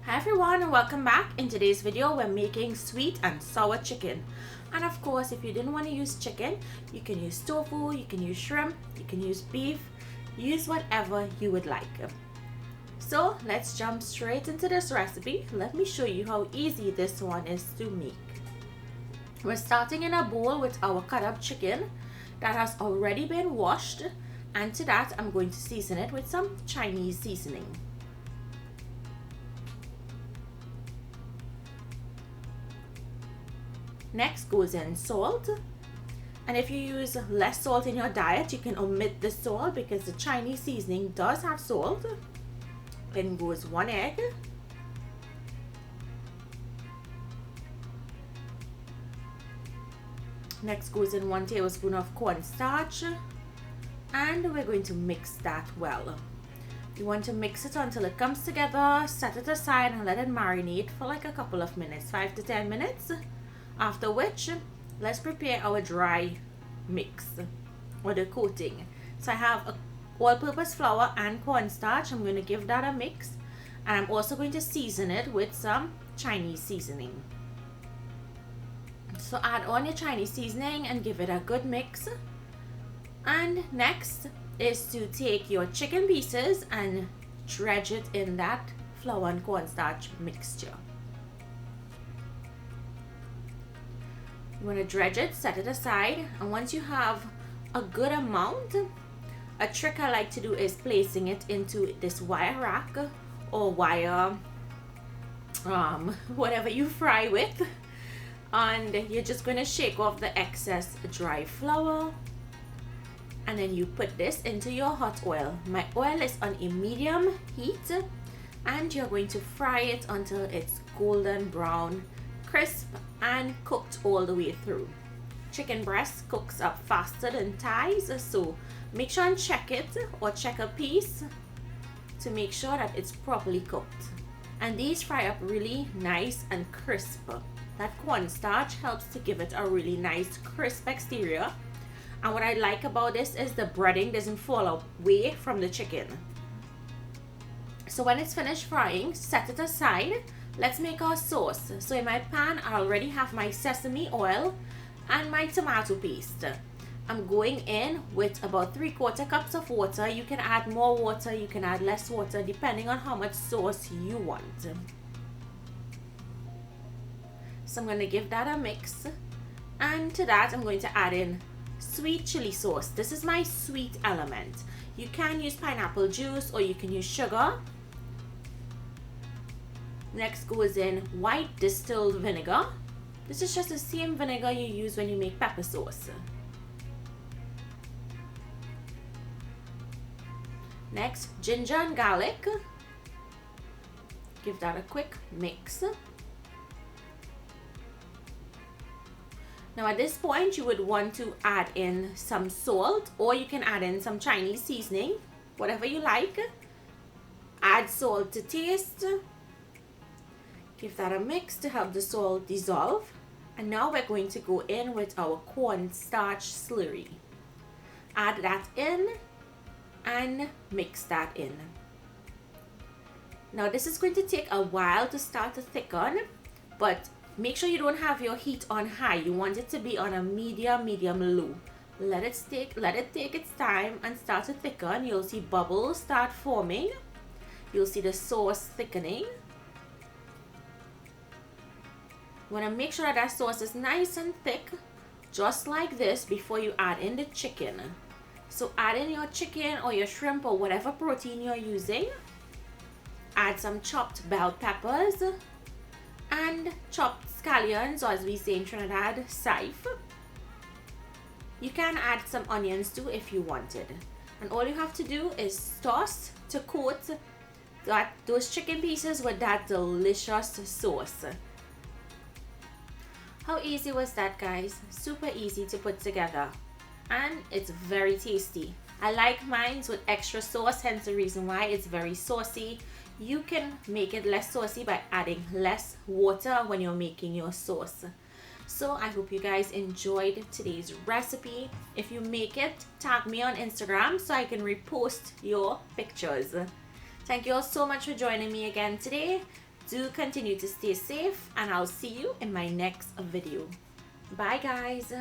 Hi everyone and welcome back. In today's video we're making sweet and sour chicken, and of course if you didn't want to use chicken, you can use tofu, you can use shrimp, you can use beef, use whatever you would like. So let's jump straight into this recipe. Let me show you how easy this one is to make. We're starting in a bowl with our cut up chicken that has already been washed, and to that I'm going to season it with some Chinese seasoning. Next goes in salt, and if you use less salt in your diet you can omit the salt because the Chinese seasoning does have salt. Then goes 1 egg, next goes in 1 tablespoon of cornstarch, and we're going to mix that well. You want to mix it until it comes together, set it aside and let it marinate for like a couple of minutes, 5 to 10 minutes. After which, let's prepare our dry mix or the coating. So I have a all-purpose flour and cornstarch. I'm going to give that a mix, and I'm also going to season it with some Chinese seasoning. So add on your Chinese seasoning and give it a good mix. And next is to take your chicken pieces and dredge it in that flour and cornstarch mixture. You want to dredge it, set it aside, and once you have a good amount, a trick I like to do is placing it into this wire rack or wire whatever you fry with, and you're just going to shake off the excess dry flour, and then you put this into your hot oil. My oil is on a medium heat, and you're going to fry it until it's golden brown, crisp and cooked all the way through. Chicken breast cooks up faster than thighs, so make sure and check it or check a piece to make sure that it's properly cooked. And these fry up really nice and crisp. That cornstarch helps to give it a really nice crisp exterior, and what I like about this is the breading doesn't fall away from the chicken. So when it's finished frying, set it aside. Let's make our sauce. So in my pan I already have my sesame oil and my tomato paste. I'm going in with about 3/4 cups of water. You can add more water, you can add less water depending on how much sauce you want. So I'm going to give that a mix, and to that I'm going to add in sweet chili sauce. This is my sweet element. You can use pineapple juice or you can use sugar. Next goes in white distilled vinegar. This is just the same vinegar you use when you make pepper sauce. Next, ginger and garlic. Give that a quick mix. Now at this point you would want to add in some salt, or you can add in some Chinese seasoning, whatever you like. Add salt to taste. Give that a mix to help the salt dissolve. And now we're going to go in with our cornstarch slurry. Add that in and mix that in. Now this is going to take a while to start to thicken, but make sure you don't have your heat on high. You want it to be on a medium low. Let it take its time and start to thicken. You'll see bubbles start forming. You'll see the sauce thickening. You want to make sure that sauce is nice and thick, just like this, before you add in the chicken. So add in your chicken or your shrimp or whatever protein you're using. Add some chopped bell peppers and chopped scallions, or as we say in Trinidad, scythe. You can add some onions too if you wanted. And all you have to do is toss to coat those chicken pieces with that delicious sauce. How easy was that, guys? Super easy to put together, and it's very tasty. I like mine with extra sauce, hence the reason why it's very saucy. You can make it less saucy by adding less water when you're making your sauce. So I hope you guys enjoyed today's recipe. If you make it, tag me on Instagram so I can repost your pictures. Thank you all so much for joining me again today. Do continue to stay safe, and I'll see you in my next video. Bye guys.